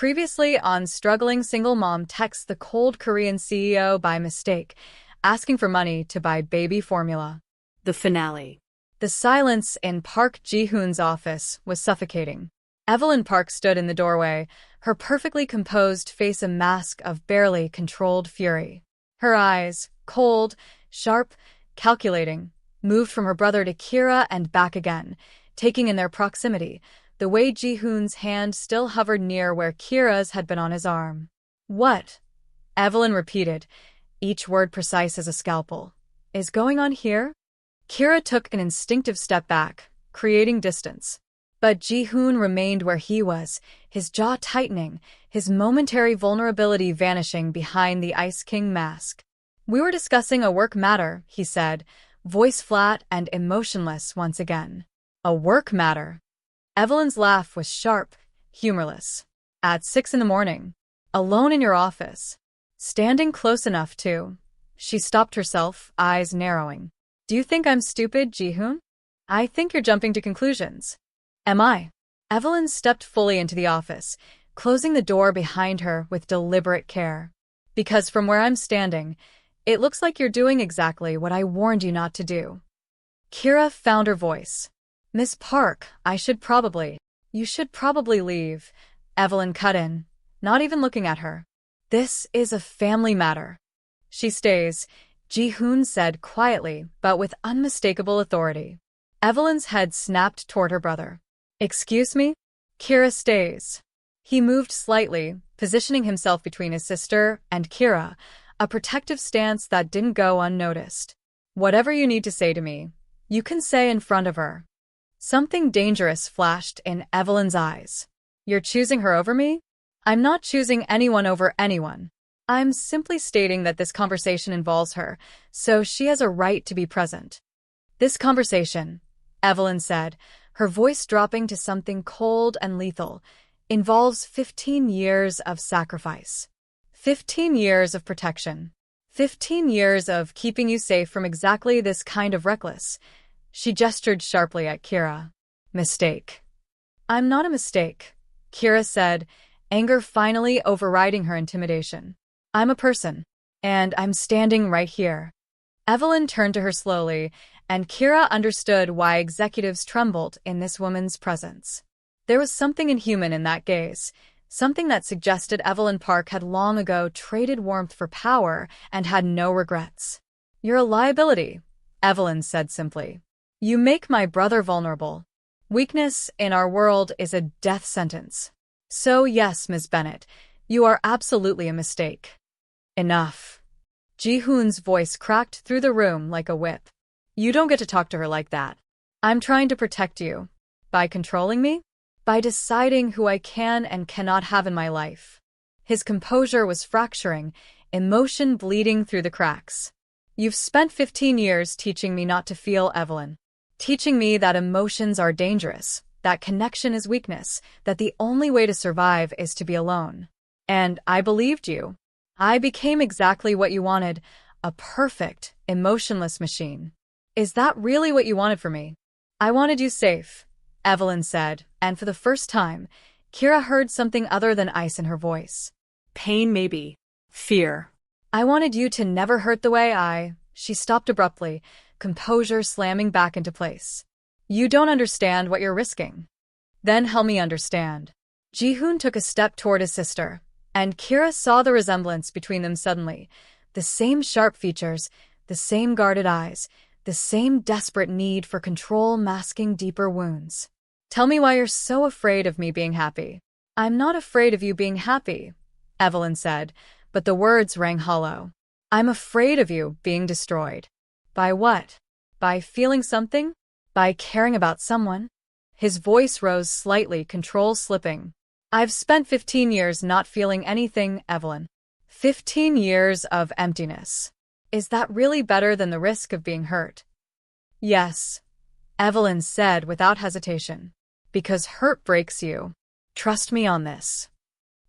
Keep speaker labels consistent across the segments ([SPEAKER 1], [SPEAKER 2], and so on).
[SPEAKER 1] Previously on Struggling Single Mom texts the cold Korean CEO by mistake, asking for money to buy baby formula.
[SPEAKER 2] The finale.
[SPEAKER 1] The silence in Park Ji-hoon's office was suffocating. Evelyn Park stood in the doorway, her perfectly composed face a mask of barely controlled fury. Her eyes, cold, sharp, calculating, moved from her brother to Kira and back again, taking in their proximity, the way Ji-hoon's hand still hovered near where Kira's had been on his arm. "What?" Evelyn repeated, each word precise as a scalpel. "Is going on here?" Kira took an instinctive step back, creating distance. But Ji-hoon remained where he was, his jaw tightening, his momentary vulnerability vanishing behind the Ice King mask. "We were discussing a work matter," he said, voice flat and emotionless once again. "A work matter?" Evelyn's laugh was sharp, humorless. "At 6 in the morning. Alone in your office. Standing close enough to..." She stopped herself, eyes narrowing. "Do you think I'm stupid, Ji-hoon? I think you're jumping to conclusions." "Am I?" Evelyn stepped fully into the office, closing the door behind her with deliberate care. "Because from where I'm standing, it looks like you're doing exactly what I warned you not to do." Kira found her voice. "Miss Park, You should probably leave." Evelyn cut in, not even looking at her. "This is a family matter." "She stays," Ji-hoon said quietly, but with unmistakable authority. Evelyn's head snapped toward her brother. "Excuse me?" "Kira stays." He moved slightly, positioning himself between his sister and Kira, a protective stance that didn't go unnoticed. "Whatever you need to say to me, you can say in front of her." Something dangerous flashed in Evelyn's eyes. "You're choosing her over me?" "I'm not choosing anyone over anyone. I'm simply stating that this conversation involves her, so she has a right to be present." "This conversation," Evelyn said, her voice dropping to something cold and lethal, "involves 15 years of sacrifice. 15 years of protection. 15 years of keeping you safe from exactly this kind of reckless." She gestured sharply at Kira. "Mistake." "I'm not a mistake," Kira said, anger finally overriding her intimidation. "I'm a person, and I'm standing right here." Evelyn turned to her slowly, and Kira understood why executives trembled in this woman's presence. There was something inhuman in that gaze, something that suggested Evelyn Park had long ago traded warmth for power and had no regrets. "You're a liability," Evelyn said simply. "You make my brother vulnerable. Weakness in our world is a death sentence. So yes, Ms. Bennett, you are absolutely a mistake." "Enough." Ji-hoon's voice cracked through the room like a whip. "You don't get to talk to her like that. I'm trying to protect you. By controlling me? By deciding who I can and cannot have in my life." His composure was fracturing, emotion bleeding through the cracks. "You've spent 15 years teaching me not to feel, Evelyn. Teaching me that emotions are dangerous, that connection is weakness, that the only way to survive is to be alone. And I believed you. I became exactly what you wanted, a perfect, emotionless machine. Is that really what you wanted for me?" "I wanted you safe," Evelyn said, and for the first time, Kira heard something other than ice in her voice.
[SPEAKER 2] Pain maybe. Fear.
[SPEAKER 1] "I wanted you to never hurt the way I..." She stopped abruptly, composure slamming back into place. "You don't understand what you're risking." "Then help me understand." Ji-hoon took a step toward his sister, and Kira saw the resemblance between them suddenly. The same sharp features, the same guarded eyes, the same desperate need for control masking deeper wounds. "Tell me why you're so afraid of me being happy." "I'm not afraid of you being happy," Evelyn said, but the words rang hollow. "I'm afraid of you being destroyed." "By what? By feeling something? By caring about someone?" His voice rose slightly, control slipping. "I've spent 15 years not feeling anything, Evelyn. 15 years of emptiness. Is that really better than the risk of being hurt?" "Yes," Evelyn said without hesitation. "Because hurt breaks you. Trust me on this."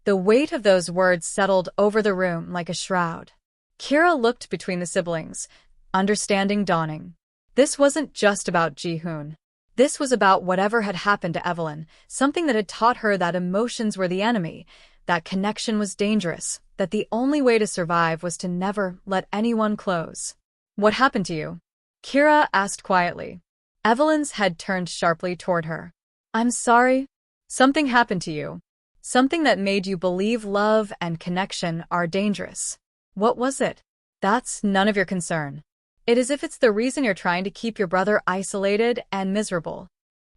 [SPEAKER 1] The weight of those words settled over the room like a shroud. Kira looked between the siblings, understanding dawning. This wasn't just about Ji-hoon. This was about whatever had happened to Evelyn, something that had taught her that emotions were the enemy, that connection was dangerous, that the only way to survive was to never let anyone close. What happened to you? Kira asked quietly. Evelyn's head turned sharply toward her. I'm sorry. Something happened to you. Something that made you believe love and connection are dangerous. What was it? That's none of your concern. It is as if it's the reason you're trying to keep your brother isolated and miserable.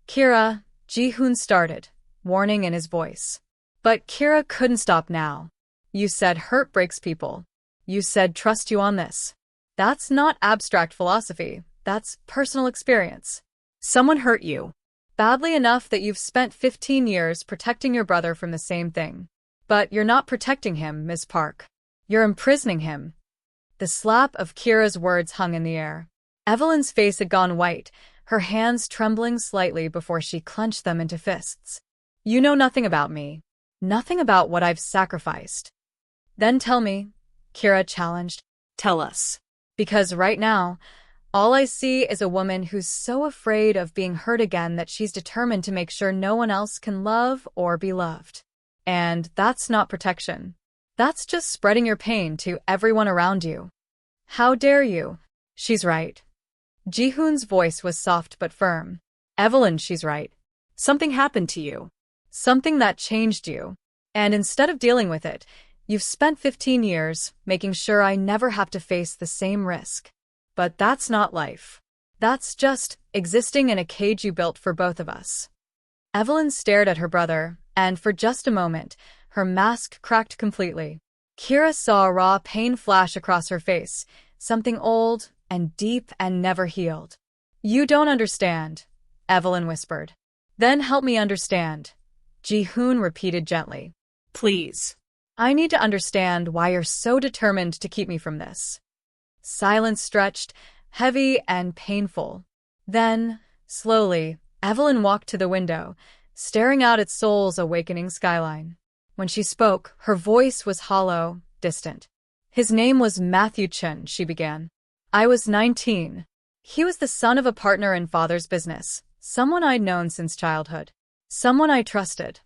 [SPEAKER 1] Kira, Ji-hoon started, warning in his voice. But Kira couldn't stop now. You said hurt breaks people. You said trust you on this. That's not abstract philosophy. That's personal experience.
[SPEAKER 2] Someone hurt you.
[SPEAKER 1] Badly enough that you've spent 15 years protecting your brother from the same thing. But you're not protecting him, Ms. Park. You're imprisoning him. The slap of Kira's words hung in the air. Evelyn's face had gone white, her hands trembling slightly before she clenched them into fists. You know nothing about me. Nothing about what I've sacrificed. Then tell me, Kira challenged.
[SPEAKER 2] Tell us.
[SPEAKER 1] Because right now, all I see is a woman who's so afraid of being hurt again that she's determined to make sure no one else can love or be loved. And that's not protection. That's just spreading your pain to everyone around you. How dare you? She's right. Ji-hoon's voice was soft but firm. Evelyn, she's right.
[SPEAKER 2] Something happened to you.
[SPEAKER 1] Something that changed you. And instead of dealing with it, you've spent 15 years making sure I never have to face the same risk. But that's not life. That's just existing in a cage you built for both of us. Evelyn stared at her brother, and for just a moment, her mask cracked completely. Kira saw a raw pain flash across her face, something old and deep and never healed. You don't understand, Evelyn whispered. Then help me understand, Ji-hoon repeated gently.
[SPEAKER 2] Please.
[SPEAKER 1] I need to understand why you're so determined to keep me from this. Silence stretched, heavy and painful. Then, slowly, Evelyn walked to the window, staring out at Seoul's awakening skyline. When she spoke, her voice was hollow, distant. His name was Matthew Chun, she began. I was 19. He was the son of a partner in father's business, someone I'd known since childhood. Someone I trusted.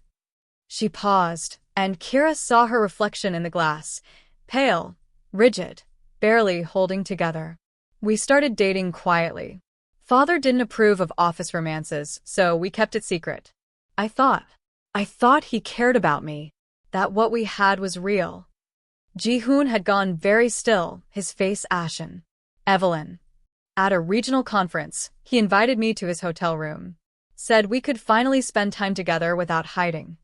[SPEAKER 1] She paused, and Kira saw her reflection in the glass, pale, rigid, barely holding together. We started dating quietly. Father didn't approve of office romances, so we kept it secret. I thought he cared about me, that what we had was real. Ji-hoon had gone very still, his face ashen. Evelyn. At a regional conference, he invited me to his hotel room. Said we could finally spend time together without hiding.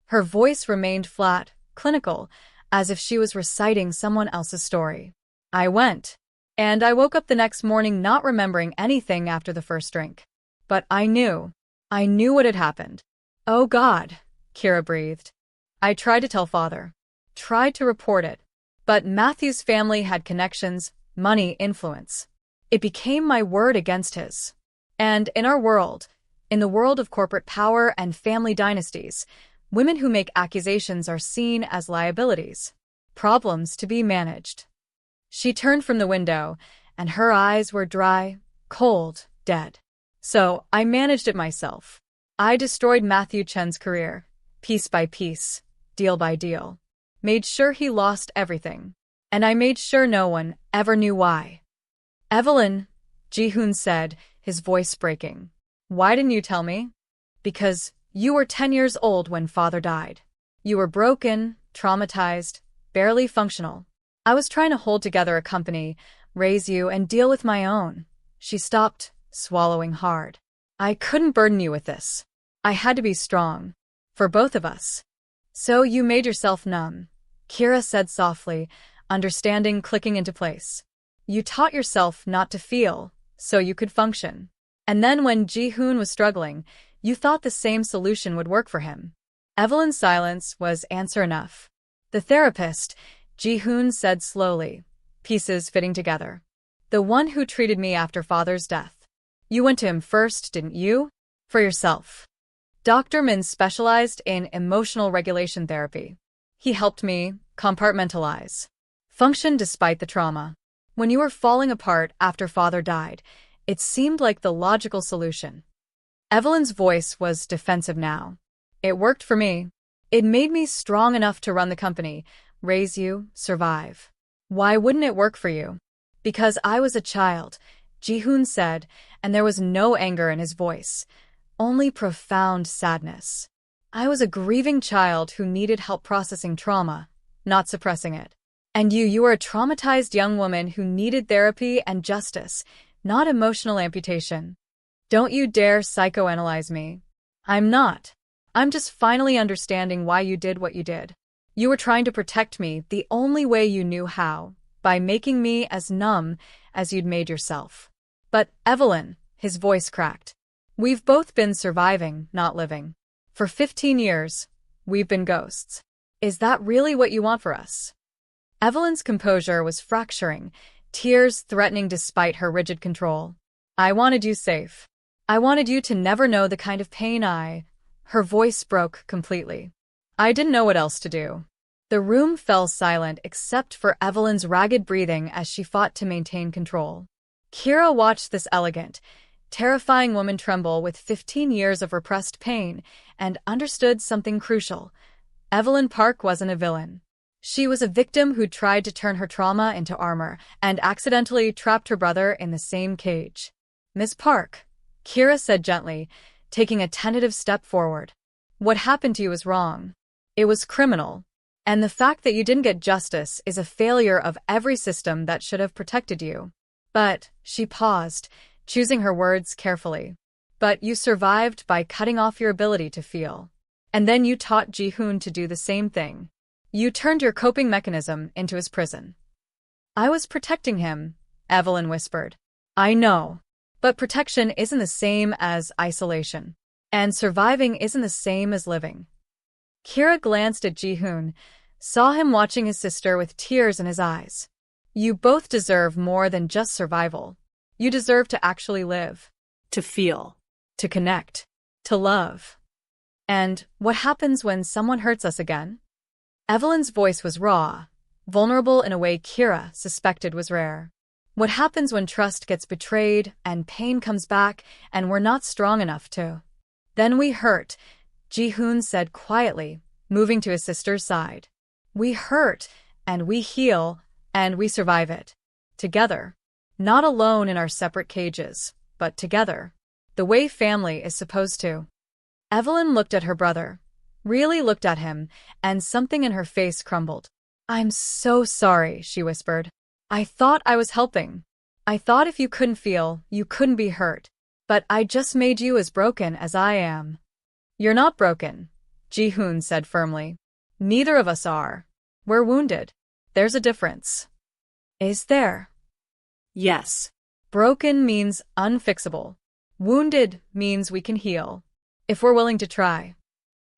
[SPEAKER 1] Her voice remained flat, clinical, as if she was reciting someone else's story. I went, and I woke up the next morning not remembering anything after the first drink. But I knew what had happened. Oh God, Kira breathed. I tried to tell Father, tried to report it, but Matthew's family had connections, money, influence. It became my word against his. And in our world, in the world of corporate power and family dynasties, women who make accusations are seen as liabilities, problems to be managed. She turned from the window, and her eyes were dry, cold, dead. So I managed it myself. I destroyed Matthew Chen's career, piece by piece, deal by deal. Made sure he lost everything. And I made sure no one ever knew why. Evelyn, Ji-hoon said, his voice breaking. Why didn't you tell me? Because you were 10 years old when Father died. You were broken, traumatized, barely functional. I was trying to hold together a company, raise you, and deal with my own. She stopped, swallowing hard. I couldn't burden you with this. I had to be strong. For both of us. So you made yourself numb, Kira said softly, understanding clicking into place. You taught yourself not to feel, so you could function. And then when Ji-hoon was struggling, you thought the same solution would work for him. Evelyn's silence was answer enough. The therapist, Ji-hoon said slowly, pieces fitting together. The one who treated me after Father's death. You went to him first, didn't you? For yourself. Dr. Min specialized in emotional regulation therapy. He helped me compartmentalize, function despite the trauma. When you were falling apart after Father died, it seemed like the logical solution. Evelyn's voice was defensive now. It worked for me. It made me strong enough to run the company, raise you, survive. Why wouldn't it work for you? Because I was a child, Ji-hoon said, and there was no anger in his voice, only profound sadness. I was a grieving child who needed help processing trauma, not suppressing it. And you were a traumatized young woman who needed therapy and justice, not emotional amputation. Don't you dare psychoanalyze me. I'm not. I'm just finally understanding why you did what you did. You were trying to protect me the only way you knew how, by making me as numb as you'd made yourself. But, Evelyn, his voice cracked. We've both been surviving, not living. For 15 years, we've been ghosts. Is that really what you want for us? Evelyn's composure was fracturing, tears threatening despite her rigid control. I wanted you safe. I wanted you to never know the kind of pain Her voice broke completely. I didn't know what else to do. The room fell silent except for Evelyn's ragged breathing as she fought to maintain control. Kira watched this elegant, terrifying woman tremble with 15 years of repressed pain and understood something crucial. Evelyn Park wasn't a villain. She was a victim who tried to turn her trauma into armor and accidentally trapped her brother in the same cage. Miss Park, Kira said gently, taking a tentative step forward. What happened to you was wrong. It was criminal. And the fact that you didn't get justice is a failure of every system that should have protected you. But, she paused, choosing her words carefully. But you survived by cutting off your ability to feel. And then you taught Ji-hoon to do the same thing. You turned your coping mechanism into his prison. I was protecting him, Evelyn whispered. I know. But protection isn't the same as isolation. And surviving isn't the same as living. Kira glanced at Ji-hoon, saw him watching his sister with tears in his eyes. You both deserve more than just survival. You deserve to actually live.
[SPEAKER 2] To feel.
[SPEAKER 1] To connect. To love. And what happens when someone hurts us again? Evelyn's voice was raw, vulnerable in a way Kira suspected was rare. What happens when trust gets betrayed and pain comes back and we're not strong enough to? Then we hurt, Ji-hoon said quietly, moving to his sister's side. We hurt, and we heal, and we survive it. Together. Not alone in our separate cages, but together. The way family is supposed to. Evelyn looked at her brother, really looked at him, and something in her face crumbled. I'm so sorry, she whispered. I thought I was helping. I thought if you couldn't feel, you couldn't be hurt. But I just made you as broken as I am. You're not broken, Ji-hoon said firmly. Neither of us are. We're wounded. There's a difference. Is there?
[SPEAKER 2] Yes.
[SPEAKER 1] Broken means unfixable. Wounded means we can heal. If we're willing to try.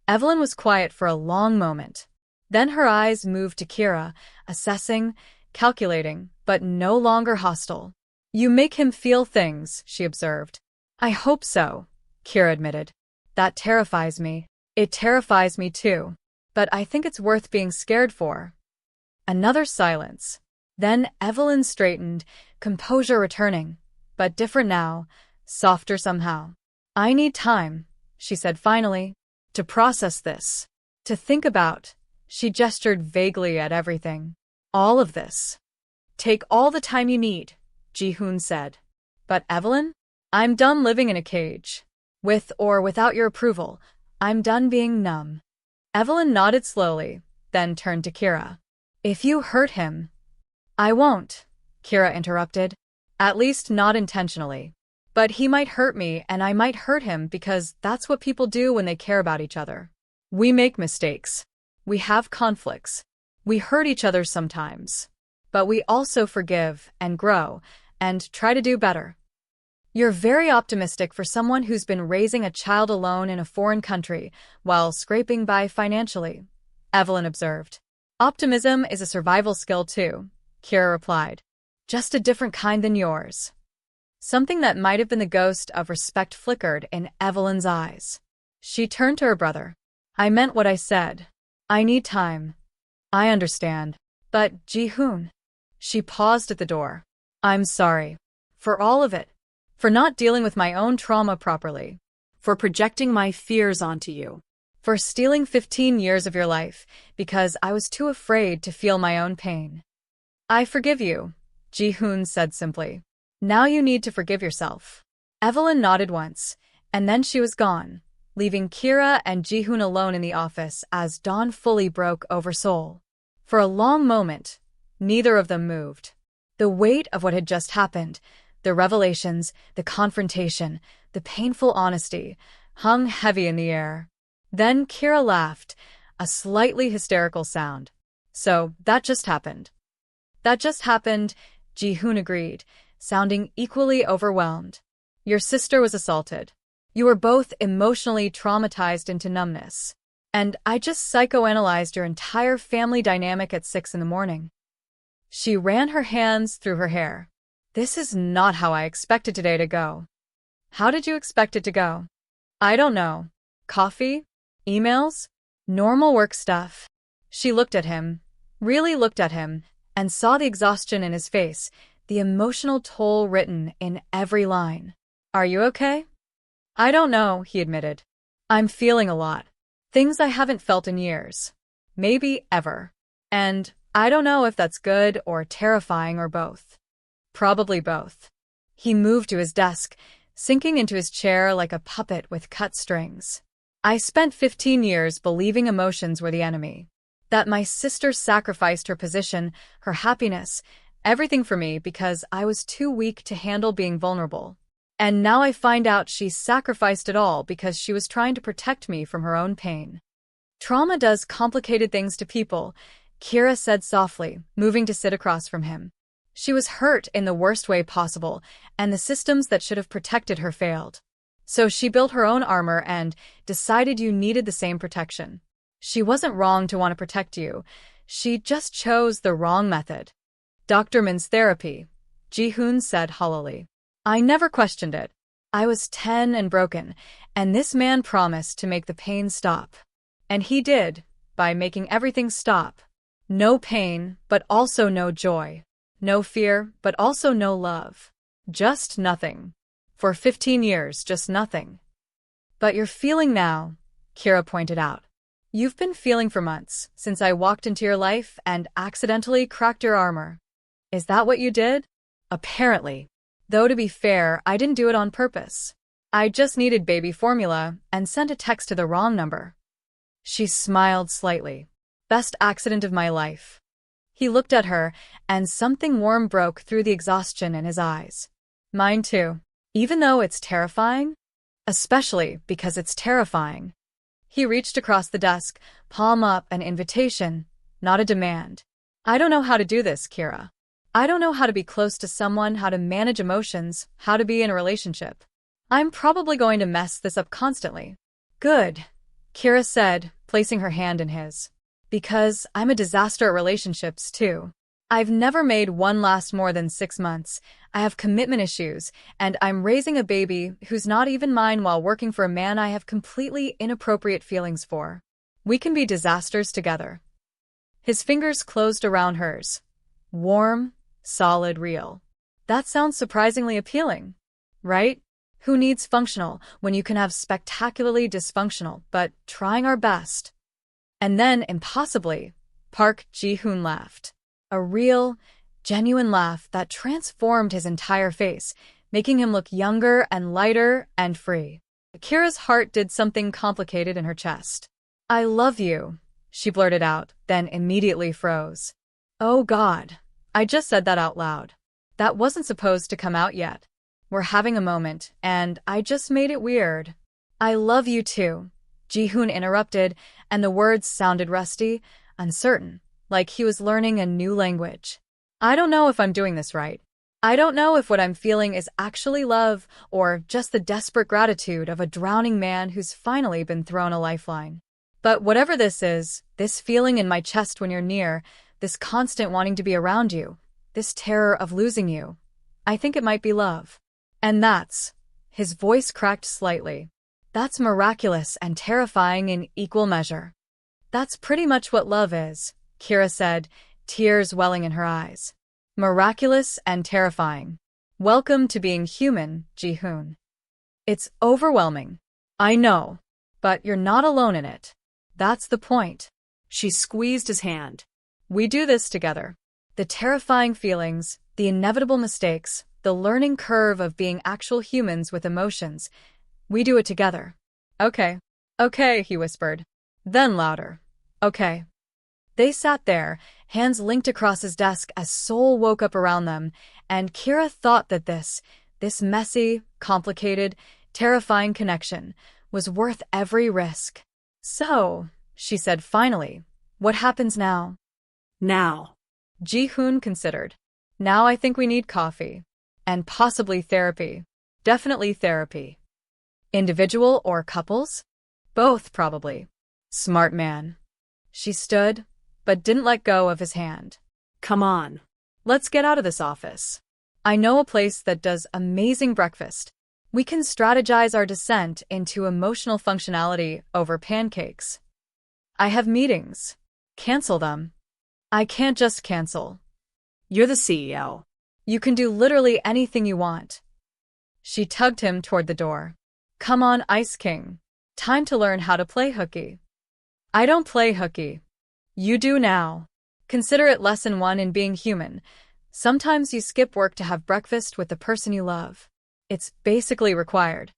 [SPEAKER 1] Evelyn was quiet for a long moment. Then her eyes moved to Kira, assessing, calculating, but no longer hostile. You make him feel things, she observed. I hope so, Kira admitted. That terrifies me. It terrifies me too. But I think it's worth being scared for. Another silence. Then Evelyn straightened, composure returning. But different now, softer somehow. I need time, she said finally, to process this. To think about. She gestured vaguely at everything. All of this. Take all the time you need, Ji-hoon said. But Evelyn? I'm done living in a cage. With or without your approval, I'm done being numb. Evelyn nodded slowly, then turned to Kira. If you hurt him... I won't, Kira interrupted. At least not intentionally. But he might hurt me and I might hurt him because that's what people do when they care about each other. We make mistakes. We have conflicts. We hurt each other sometimes. But we also forgive and grow and try to do better. You're very optimistic for someone who's been raising a child alone in a foreign country while scraping by financially, Evelyn observed. Optimism is a survival skill too, Kira replied. Just a different kind than yours. Something that might have been the ghost of respect flickered in Evelyn's eyes. She turned to her brother. I meant what I said. I need time. I understand. But, Ji-hoon. She paused at the door. I'm sorry. For all of it. For not dealing with my own trauma properly.
[SPEAKER 2] For projecting my fears onto you.
[SPEAKER 1] For stealing 15 years of your life, because I was too afraid to feel my own pain. I forgive you, Ji-hoon said simply. Now you need to forgive yourself. Evelyn nodded once, and then she was gone, leaving Kira and Ji-hoon alone in the office as dawn fully broke over Seoul. For a long moment, neither of them moved. The weight of what had just happened, the revelations, the confrontation, the painful honesty, hung heavy in the air. Then Kira laughed, a slightly hysterical sound. So, that just happened. That just happened, Ji-hoon agreed, sounding equally overwhelmed. Your sister was assaulted. You were both emotionally traumatized into numbness. And I just psychoanalyzed your entire family dynamic at 6 in the morning. She ran her hands through her hair. This is not how I expected today to go. How did you expect it to go? I don't know. Coffee? Emails? Normal work stuff. She looked at him, really looked at him, and saw the exhaustion in his face, the emotional toll written in every line. Are you okay? I don't know, he admitted. I'm feeling a lot. Things I haven't felt in years. Maybe ever. And I don't know if that's good or terrifying or both. Probably both. He moved to his desk, sinking into his chair like a puppet with cut strings. I spent 15 years believing emotions were the enemy. That my sister sacrificed her position, her happiness, everything for me because I was too weak to handle being vulnerable. And now I find out she sacrificed it all because she was trying to protect me from her own pain. Trauma does complicated things to people, Kira said softly, moving to sit across from him. She was hurt in the worst way possible, and the systems that should have protected her failed. So she built her own armor and decided you needed the same protection. She wasn't wrong to want to protect you. She just chose the wrong method. Dr. Min's therapy, Ji-hoon said hollowly. I never questioned it. I was 10 and broken, and this man promised to make the pain stop. And he did, by making everything stop. No pain, but also no joy. No fear, but also no love. Just nothing. For 15 years, just nothing. But you're feeling now, Kira pointed out. You've been feeling for months, since I walked into your life and accidentally cracked your armor. Is that what you did? Apparently. Though to be fair, I didn't do it on purpose. I just needed baby formula and sent a text to the wrong number. She smiled slightly. Best accident of my life. He looked at her, and something warm broke through the exhaustion in his eyes. Mine too. Even though it's terrifying? Especially because it's terrifying. He reached across the desk, palm up, an invitation, not a demand. I don't know how to do this, Kira. I don't know how to be close to someone, how to manage emotions, how to be in a relationship. I'm probably going to mess this up constantly. Good, Kira said, placing her hand in his. Because I'm a disaster at relationships, too. I've never made one last more than 6 months. I have commitment issues, and I'm raising a baby who's not even mine while working for a man I have completely inappropriate feelings for. We can be disasters together. His fingers closed around hers. Warm, solid, real. That sounds surprisingly appealing, right? Who needs functional when you can have spectacularly dysfunctional, but trying our best? And then, impossibly, Park Ji-hoon laughed. A real, genuine laugh that transformed his entire face, making him look younger and lighter and free. Kira's heart did something complicated in her chest. I love you, she blurted out, then immediately froze. Oh God, I just said that out loud. That wasn't supposed to come out yet. We're having a moment, and I just made it weird. I love you too, Ji-hoon interrupted, and the words sounded rusty, uncertain, like he was learning a new language. I don't know if I'm doing this right. I don't know if what I'm feeling is actually love or just the desperate gratitude of a drowning man who's finally been thrown a lifeline. But whatever this is, this feeling in my chest when you're near, this constant wanting to be around you, this terror of losing you, I think it might be love. And that's, his voice cracked slightly, that's miraculous and terrifying in equal measure. That's pretty much what love is, Kira said, tears welling in her eyes. Miraculous and terrifying. Welcome to being human, Ji-hoon. It's overwhelming. I know. But you're not alone in it. That's the point.
[SPEAKER 2] She squeezed his hand.
[SPEAKER 1] We do this together. The terrifying feelings, the inevitable mistakes, the learning curve of being actual humans with emotions. We do it together. Okay. Okay, he whispered. Then louder. Okay. They sat there, hands linked across his desk as Soul woke up around them, and Kira thought that this messy, complicated, terrifying connection was worth every risk. So, she said finally, what happens now?
[SPEAKER 2] Now.
[SPEAKER 1] Ji-hoon considered. Now I think we need coffee. And possibly therapy. Definitely therapy. Individual or couples? Both, probably. Smart man. She stood, but didn't let go of his hand.
[SPEAKER 2] Come on.
[SPEAKER 1] Let's get out of this office. I know a place that does amazing breakfast. We can strategize our descent into emotional functionality over pancakes. I have meetings. Cancel them. I can't just cancel.
[SPEAKER 2] You're the CEO.
[SPEAKER 1] You can do literally anything you want. She tugged him toward the door. Come on, Ice King. Time to learn how to play hooky. I don't play hooky. You do now. Consider it lesson 1 in being human. Sometimes you skip work to have breakfast with the person you love. It's basically required.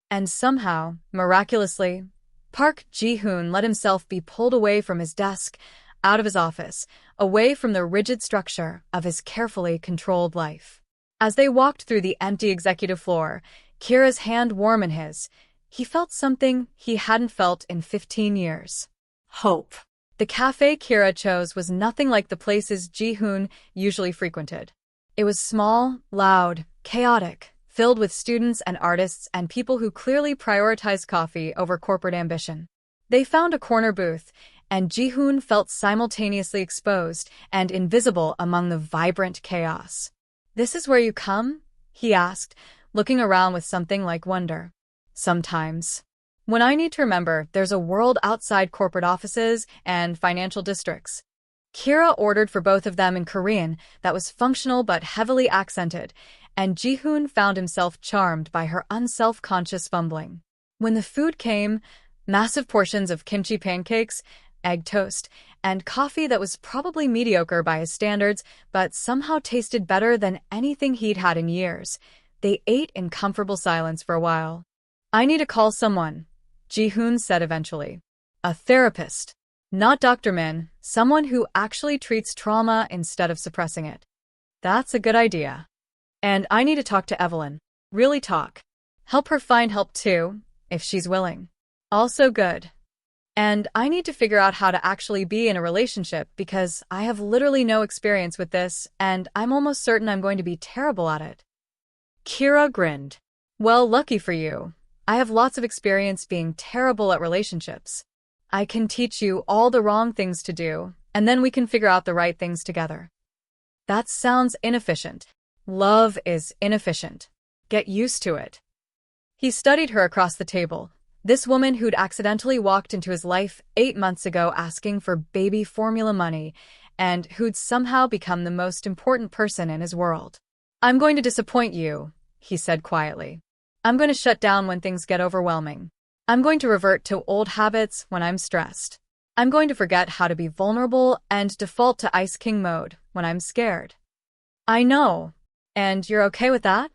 [SPEAKER 1] And somehow, miraculously, Park Ji-hoon let himself be pulled away from his desk, out of his office, away from the rigid structure of his carefully controlled life. As they walked through the empty executive floor, Kira's hand warm in his, he felt something he hadn't felt in 15 years.
[SPEAKER 2] Hope.
[SPEAKER 1] The cafe Kira chose was nothing like the places Ji-hoon usually frequented. It was small, loud, chaotic, filled with students and artists and people who clearly prioritized coffee over corporate ambition. They found a corner booth, and Ji-hoon felt simultaneously exposed and invisible among the vibrant chaos. This is where you come? He asked, looking around with something like wonder. Sometimes. When I need to remember there's a world outside corporate offices and financial districts. Kira ordered for both of them in Korean that was functional but heavily accented, and Ji-hoon found himself charmed by her unself-conscious fumbling. When the food came, massive portions of kimchi pancakes, egg toast, and coffee that was probably mediocre by his standards, but somehow tasted better than anything he'd had in years. They ate in comfortable silence for a while. I need to call someone, Ji-hoon said eventually. A therapist. Not Dr. Min, someone who actually treats trauma instead of suppressing it. That's a good idea. And I need to talk to Evelyn. Really talk. Help her find help too, if she's willing. Also good. And I need to figure out how to actually be in a relationship because I have literally no experience with this and I'm almost certain I'm going to be terrible at it. Kira grinned. Well, lucky for you. I have lots of experience being terrible at relationships. I can teach you all the wrong things to do, and then we can figure out the right things together. That sounds inefficient. Love is inefficient. Get used to it. He studied her across the table, this woman who'd accidentally walked into his life 8 months ago asking for baby formula money, and who'd somehow become the most important person in his world. I'm going to disappoint you, he said quietly. I'm going to shut down when things get overwhelming. I'm going to revert to old habits when I'm stressed. I'm going to forget how to be vulnerable and default to Ice King mode when I'm scared. I know. And you're okay with that?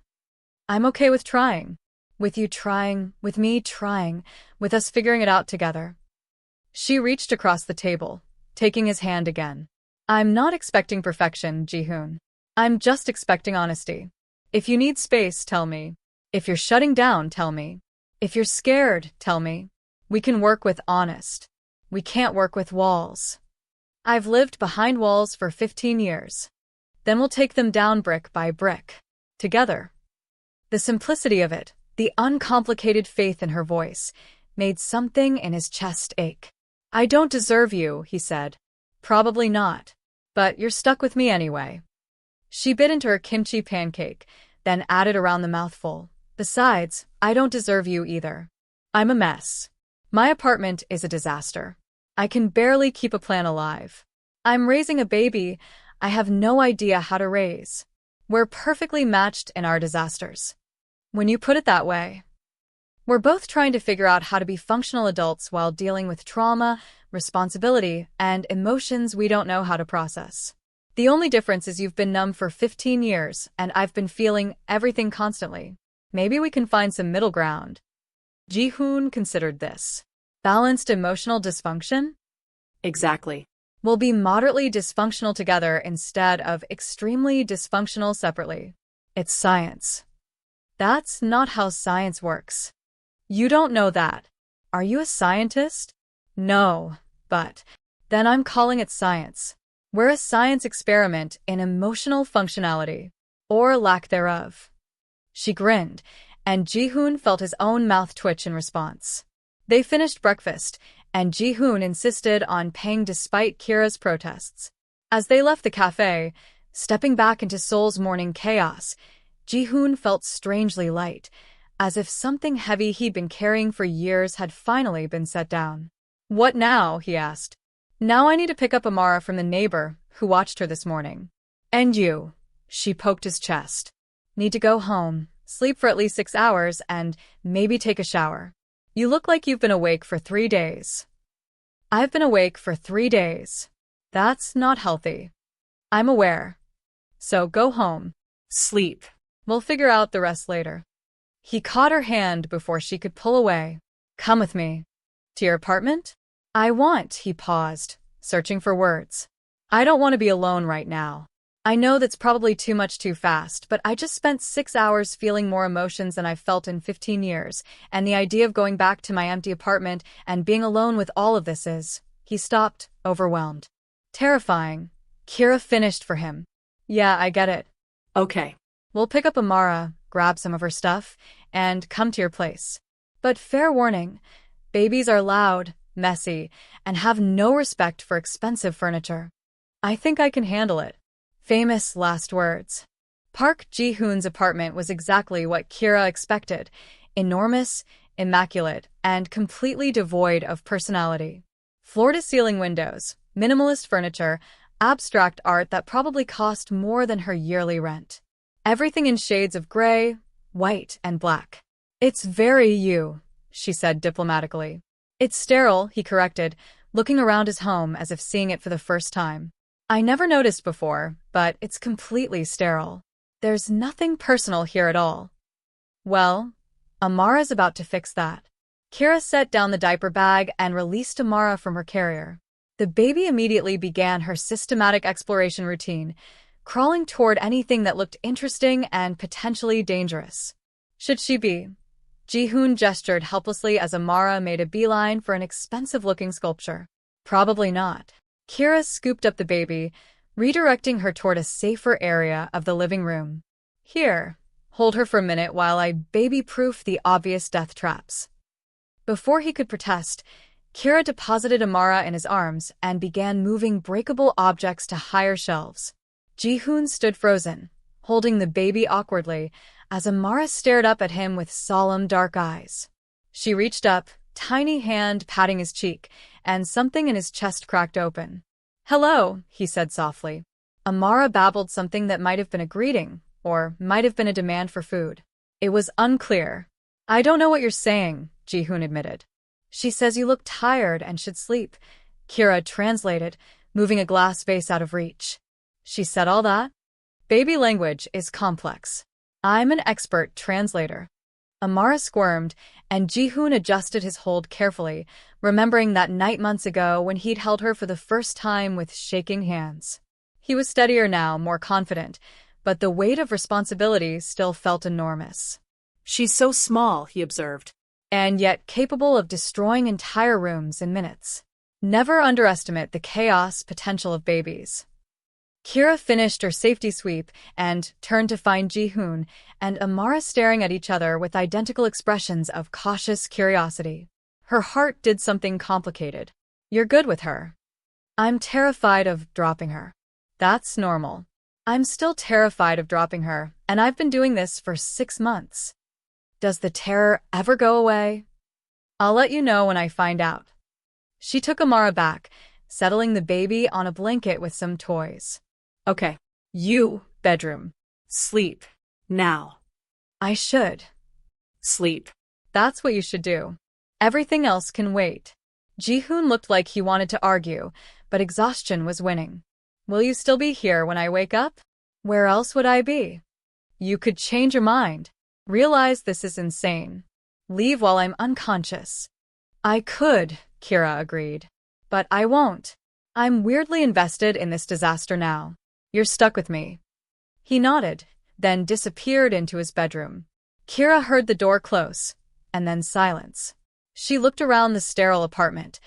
[SPEAKER 1] I'm okay with trying. With you trying, with me trying, with us figuring it out together. She reached across the table, taking his hand again. I'm not expecting perfection, Ji-hoon. I'm just expecting honesty. If you need space, tell me. If you're shutting down, tell me. If you're scared, tell me. We can work with honest. We can't work with walls. I've lived behind walls for 15 years. Then we'll take them down brick by brick. Together. The simplicity of it, the uncomplicated faith in her voice, made something in his chest ache. I don't deserve you, he said. Probably not. But you're stuck with me anyway. She bit into her kimchi pancake, then added around the mouthful. Besides, I don't deserve you either. I'm a mess. My apartment is a disaster. I can barely keep a plant alive. I'm raising a baby I have no idea how to raise. We're perfectly matched in our disasters. When you put it that way. We're both trying to figure out how to be functional adults while dealing with trauma, responsibility, and emotions we don't know how to process. The only difference is you've been numb for 15 years, and I've been feeling everything constantly. Maybe we can find some middle ground. Ji-hoon considered this. Balanced emotional dysfunction?
[SPEAKER 2] Exactly.
[SPEAKER 1] We'll be moderately dysfunctional together instead of extremely dysfunctional separately. It's science. That's not how science works. You don't know that. Are you a scientist? No, but then I'm calling it science. We're a science experiment in emotional functionality, or lack thereof. She grinned, and Ji-hoon felt his own mouth twitch in response. They finished breakfast, and Ji-hoon insisted on paying despite Kira's protests. As they left the cafe, stepping back into Seoul's morning chaos, Ji-hoon felt strangely light, as if something heavy he'd been carrying for years had finally been set down. What now? He asked. Now I need to pick up Amara from the neighbor who watched her this morning. And you? She poked his chest. Need to go home, sleep for at least 6 hours, and maybe take a shower. You look like you've been awake for 3 days. I've been awake for 3 days. That's not healthy. I'm aware. So go home.
[SPEAKER 2] Sleep.
[SPEAKER 1] We'll figure out the rest later. He caught her hand before she could pull away. Come with me. To your apartment? He paused, searching for words. I don't want to be alone right now. I know that's probably too much too fast, but I just spent 6 hours feeling more emotions than I've felt in 15 years, and the idea of going back to my empty apartment and being alone with all of this is... He stopped, overwhelmed. Terrifying. Kira finished for him. Yeah, I get it.
[SPEAKER 2] Okay.
[SPEAKER 1] We'll pick up Amara, grab some of her stuff, and come to your place. But fair warning, babies are loud, messy, and have no respect for expensive furniture. I think I can handle it. Famous last words. Park Ji-hoon's apartment was exactly what Kira expected. Enormous, immaculate, and completely devoid of personality. Floor-to-ceiling windows, minimalist furniture, abstract art that probably cost more than her yearly rent. Everything in shades of gray, white, and black. It's very you, she said diplomatically. It's sterile, he corrected, looking around his home as if seeing it for the first time. I never noticed before, but it's completely sterile. There's nothing personal here at all. Well, Amara's about to fix that. Kira set down the diaper bag and released Amara from her carrier. The baby immediately began her systematic exploration routine, crawling toward anything that looked interesting and potentially dangerous. Should she be? Ji-hoon gestured helplessly as Amara made a beeline for an expensive-looking sculpture. Probably not. Kira scooped up the baby, redirecting her toward a safer area of the living room. Here, hold her for a minute while I baby-proof the obvious death traps. Before he could protest, Kira deposited Amara in his arms and began moving breakable objects to higher shelves. Ji-hoon stood frozen, holding the baby awkwardly, as Amara stared up at him with solemn dark eyes. She reached up, tiny hand patting his cheek, and something in his chest cracked open. Hello, he said softly. Amara babbled something that might have been a greeting, or might have been a demand for food. It was unclear. I don't know what you're saying, Ji-hoon admitted. She says you look tired and should sleep, Kira translated, moving a glass vase out of reach. She said all that? Baby language is complex. I'm an expert translator. Amara squirmed, and Ji-hoon adjusted his hold carefully, remembering that night months ago when he'd held her for the first time with shaking hands. He was steadier now, more confident, but the weight of responsibility still felt enormous.
[SPEAKER 2] She's so small, he observed.
[SPEAKER 1] And yet capable of destroying entire rooms in minutes. Never underestimate the chaos potential of babies. Kira finished her safety sweep and turned to find Ji-hoon and Amara staring at each other with identical expressions of cautious curiosity. Her heart did something complicated. You're good with her. I'm terrified of dropping her. That's normal. I'm still terrified of dropping her, and I've been doing this for 6 months. Does the terror ever go away? I'll let you know when I find out. She took Amara back, settling the baby on a blanket with some toys.
[SPEAKER 2] Okay.
[SPEAKER 1] You, bedroom.
[SPEAKER 2] Sleep. Now.
[SPEAKER 1] I should.
[SPEAKER 2] Sleep.
[SPEAKER 1] That's what you should do. Everything else can wait. Ji-hoon looked like he wanted to argue, but exhaustion was winning. Will you still be here when I wake up? Where else would I be? You could change your mind. Realize this is insane. Leave while I'm unconscious. I could, Kira agreed. But I won't. I'm weirdly invested in this disaster now. You're stuck with me. He nodded, then disappeared into his bedroom. Kira heard the door close, and then silence. She looked around the sterile apartment,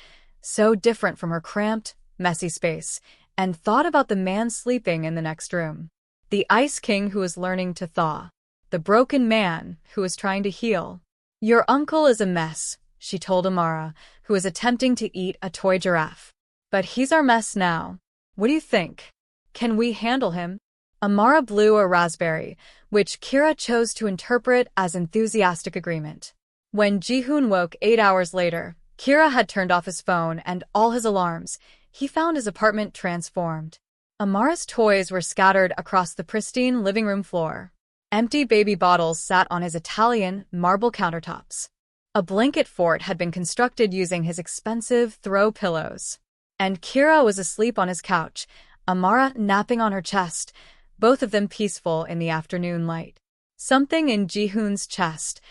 [SPEAKER 1] so different from her cramped, messy space, and thought about the man sleeping in the next room. The Ice King who was learning to thaw. The broken man who was trying to heal. Your uncle is a mess, she told Amara, who was attempting to eat a toy giraffe. But he's our mess now. What do you think? Can we handle him? Amara blew a raspberry, which Kira chose to interpret as enthusiastic agreement. When Ji-hoon woke 8 hours later, Kira had turned off his phone and all his alarms. He found his apartment transformed. Amara's toys were scattered across the pristine living room floor. Empty baby bottles sat on his Italian marble countertops. A blanket fort had been constructed using his expensive throw pillows. And Kira was asleep on his couch, Amara napping on her chest, both of them peaceful in the afternoon light. Something in Ji-hoon's chest,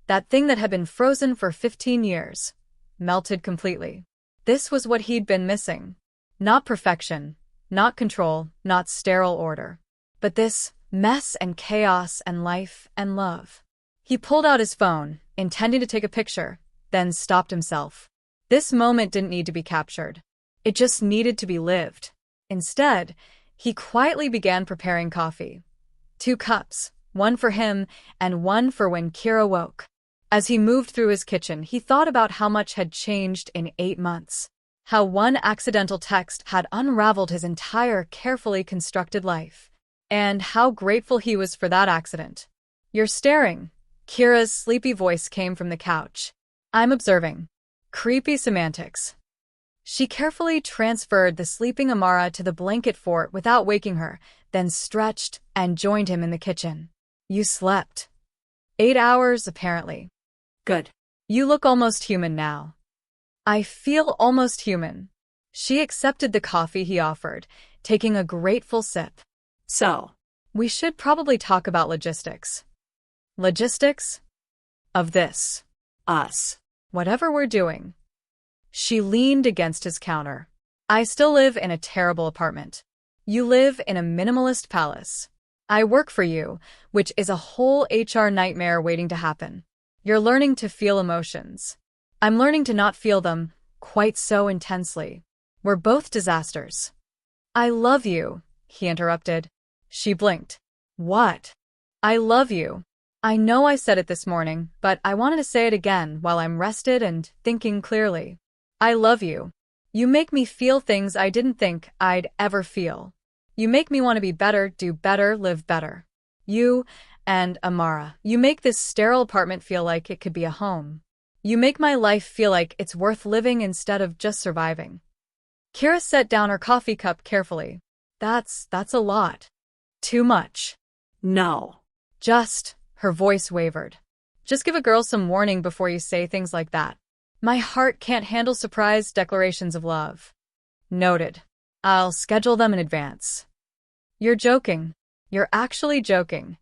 [SPEAKER 1] that thing that had been frozen for 15 years, melted completely. This was what he'd been missing. Not perfection, not control, not sterile order. But this mess and chaos and life and love. He pulled out his phone, intending to take a picture, then stopped himself. This moment didn't need to be captured. It just needed to be lived. Instead, he quietly began preparing coffee. 2 cups, one for him and one for when Kira woke. As he moved through his kitchen, he thought about how much had changed in 8 months. How one accidental text had unraveled his entire carefully constructed life. And how grateful he was for that accident. You're staring. Kira's sleepy voice came from the couch. I'm observing. Creepy semantics. She carefully transferred the sleeping Amara to the blanket fort without waking her, then stretched and joined him in the kitchen. You slept. 8 hours, apparently.
[SPEAKER 2] Good.
[SPEAKER 1] You look almost human now. I feel almost human. She accepted the coffee he offered, taking a grateful sip.
[SPEAKER 2] So,
[SPEAKER 1] we should probably talk about logistics. Logistics? Of this.
[SPEAKER 2] Us.
[SPEAKER 1] Whatever we're doing. She leaned against his counter. I still live in a terrible apartment. You live in a minimalist palace. I work for you, which is a whole HR nightmare waiting to happen. You're learning to feel emotions. I'm learning to not feel them quite so intensely. We're both disasters. I love you, he interrupted. She blinked. What? I love you. I know I said it this morning, but I wanted to say it again while I'm rested and thinking clearly. I love you. You make me feel things I didn't think I'd ever feel. You make me want to be better, do better, live better. You and Amara, you make this sterile apartment feel like it could be a home. You make my life feel like it's worth living instead of just surviving. Kira set down her coffee cup carefully. That's a lot. Too much.
[SPEAKER 2] No.
[SPEAKER 1] Her voice wavered. Just give a girl some warning before you say things like that. My heart can't handle surprise declarations of love. Noted. I'll schedule them in advance. You're joking. You're actually joking.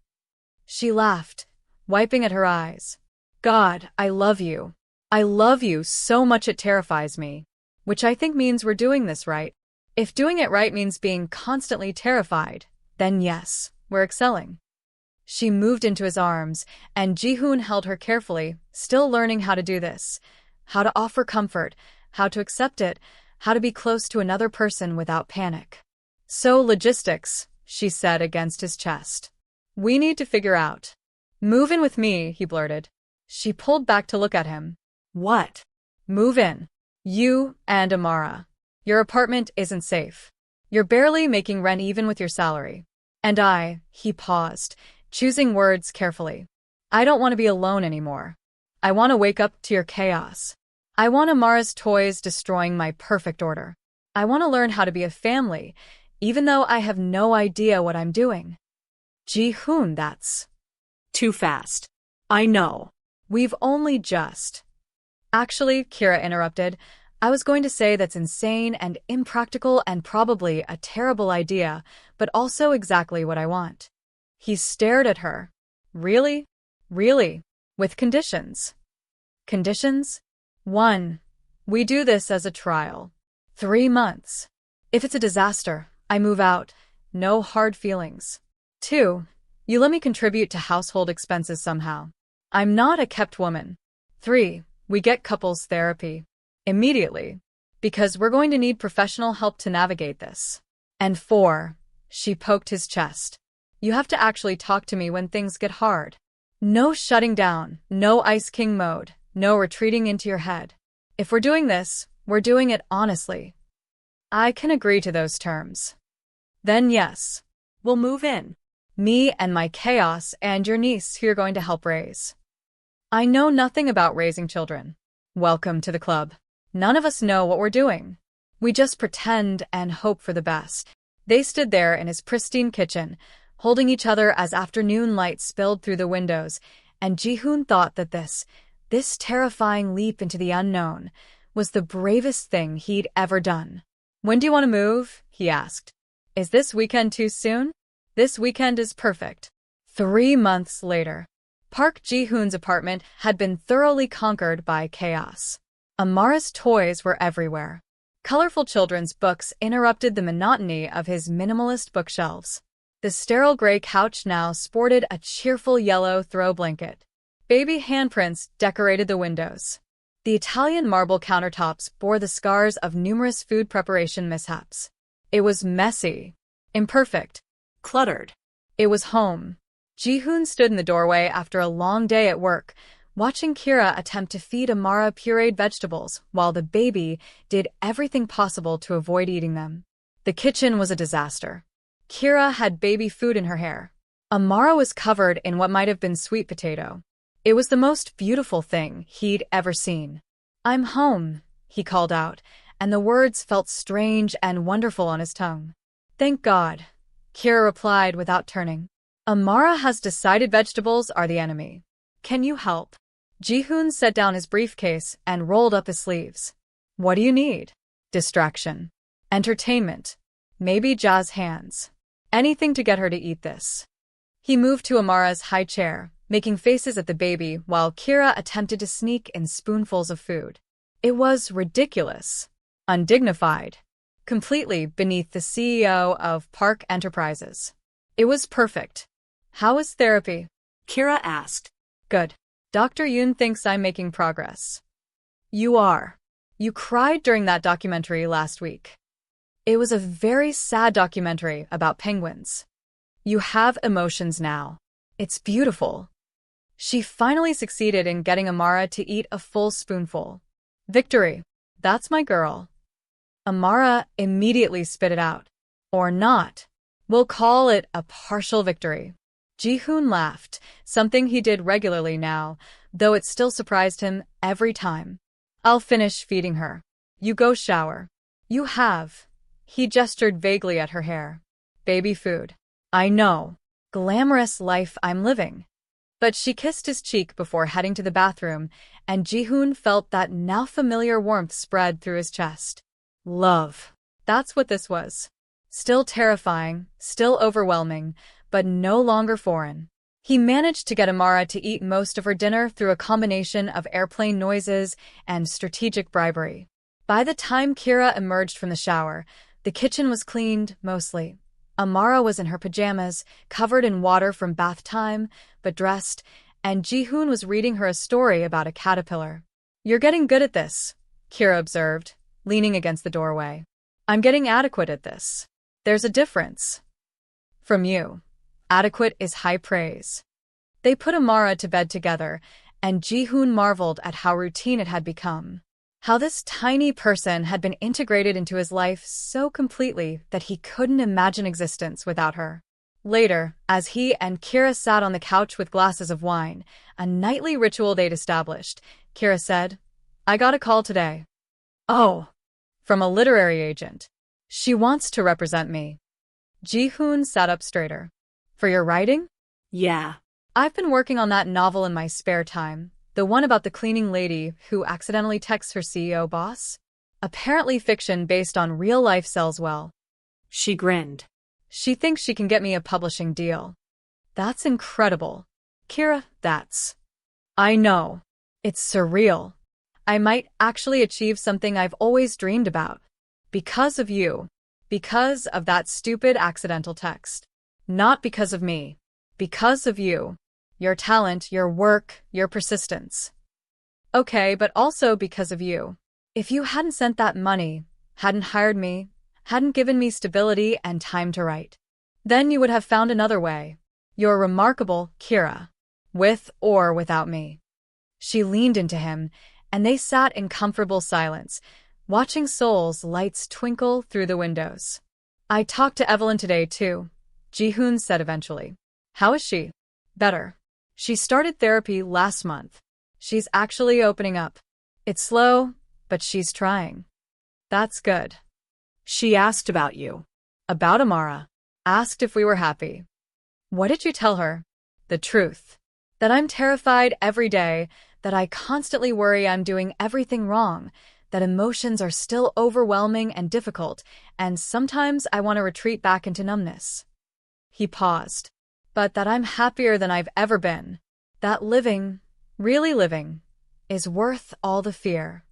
[SPEAKER 1] She laughed, wiping at her eyes. God, I love you. I love you so much it terrifies me. Which I think means we're doing this right. If doing it right means being constantly terrified, then yes, we're excelling. She moved into his arms, and Ji-hoon held her carefully, still learning how to do this. How to offer comfort, how to accept it, how to be close to another person without panic. So logistics, she said against his chest. We need to figure out. Move in with me, he blurted. She pulled back to look at him. What? Move in. You and Amara. Your apartment isn't safe. You're barely making rent even with your salary. And he paused, choosing words carefully. I don't want to be alone anymore. I want to wake up to your chaos. I want Amara's toys destroying my perfect order. I want to learn how to be a family, even though I have no idea what I'm doing. Ji-hoon, that's
[SPEAKER 2] too fast. I know.
[SPEAKER 1] We've only just. Actually, Kira interrupted, I was going to say that's insane and impractical and probably a terrible idea, but also exactly what I want. He stared at her. Really? Really? With conditions. Conditions? 1. We do this as a trial. 3 months. If it's a disaster, I move out. No hard feelings. 2. You let me contribute to household expenses somehow. I'm not a kept woman. 3. We get couples therapy. Immediately. Because we're going to need professional help to navigate this. And 4. She poked his chest. You have to actually talk to me when things get hard. No shutting down, no Ice King mode, no retreating into your head. If we're doing this, we're doing it honestly. I can agree to those terms. Then yes,
[SPEAKER 2] We'll move in.
[SPEAKER 1] me and my chaos and your niece who you're going to help raise. I know nothing about raising children. Welcome to the club. None of us know what we're doing. We just pretend and hope for the best. They stood there in his pristine kitchen, holding each other as afternoon light spilled through the windows, and Ji-hoon thought that this terrifying leap into the unknown, was the bravest thing he'd ever done. When do you want to move? He asked. Is this weekend too soon? This weekend is perfect. 3 months later. Park Ji-hoon's apartment had been thoroughly conquered by chaos. Amara's toys were everywhere. Colorful children's books interrupted the monotony of his minimalist bookshelves. The sterile gray couch now sported a cheerful yellow throw blanket. Baby handprints decorated the windows. The Italian marble countertops bore the scars of numerous food preparation mishaps. It was messy, imperfect,
[SPEAKER 2] Cluttered.
[SPEAKER 1] it was home. Ji-hoon stood in the doorway after a long day at work, watching Kira attempt to feed Amara pureed vegetables while the baby did everything possible to avoid eating them. The kitchen was a disaster. Kira had baby food in her hair. Amara was covered in what might have been sweet potato. It was the most beautiful thing he'd ever seen. I'm home, he called out, and the words felt strange and wonderful on his tongue. Thank God, Kira replied without turning. Amara has decided vegetables are the enemy. Can you help? Ji-hoon set down his briefcase and rolled up his sleeves. What do you need? Distraction. Entertainment. Maybe jazz hands. Anything to get her to eat this. He moved to Amara's high chair, making faces at the baby while Kira attempted to sneak in spoonfuls of food. It was ridiculous. Undignified. Completely beneath the CEO of Park Enterprises. It was perfect. How is therapy?
[SPEAKER 2] Kira asked.
[SPEAKER 1] Good. Dr. Yoon thinks I'm making progress. You are. You cried during that documentary last week. It was a very sad documentary about penguins. You have emotions now. It's beautiful. She finally succeeded in getting Amara to eat a full spoonful. Victory. That's my girl. Amara immediately spit it out. Or not. We'll call it a partial victory. Ji-hoon laughed, something he did regularly now, though it still surprised him every time. I'll finish feeding her. You go shower. You have. He gestured vaguely at her hair. Baby food. I know. Glamorous life I'm living. But she kissed his cheek before heading to the bathroom, and Ji-hoon felt that now familiar warmth spread through his chest. Love. That's what this was. Still terrifying, still overwhelming, but no longer foreign. He managed to get Amara to eat most of her dinner through a combination of airplane noises and strategic bribery. By the time Kira emerged from the shower, the kitchen was cleaned, mostly. Amara was in her pajamas, covered in water from bath time, but dressed, and Ji-hoon was reading her a story about a caterpillar. You're getting good at this, Kira observed, leaning against the doorway. I'm getting adequate at this. There's a difference. From you. Adequate is high praise. They put Amara to bed together, and Ji-hoon marveled at how routine it had become. How this tiny person had been integrated into his life so completely that he couldn't imagine existence without her. Later, as he and Kira sat on the couch with glasses of wine, a nightly ritual they'd established, Kira said, I got a call today. Oh. From a literary agent. She wants to represent me. Ji-hoon sat up straighter. For your writing?
[SPEAKER 2] Yeah.
[SPEAKER 1] I've been working on that novel in my spare time. The one about the cleaning lady who accidentally texts her CEO boss? Apparently fiction based on real life sells well.
[SPEAKER 2] She grinned.
[SPEAKER 1] She thinks she can get me a publishing deal. That's incredible. Kira, I know. It's surreal. I might actually achieve something I've always dreamed about. Because of you. Because of that stupid accidental text. Not because of me. Because of you. Your talent, your work, your persistence. Okay, but also because of you. If you hadn't sent that money, hadn't hired me, hadn't given me stability and time to write, then you would have found another way. You're remarkable, Kira. With or without me. She leaned into him, and they sat in comfortable silence, watching Seoul's lights twinkle through the windows. I talked to Evelyn today, too, Ji-hoon said eventually. How is she? Better. She started therapy last month. She's actually opening up. It's slow, but she's trying. That's good.
[SPEAKER 2] She asked about you.
[SPEAKER 1] About Amara. Asked if we were happy. What did you tell her? The truth. That I'm terrified every day, that I constantly worry I'm doing everything wrong, that emotions are still overwhelming and difficult, and sometimes I want to retreat back into numbness. He paused. But that I'm happier than I've ever been. That living, really living, is worth all the fear.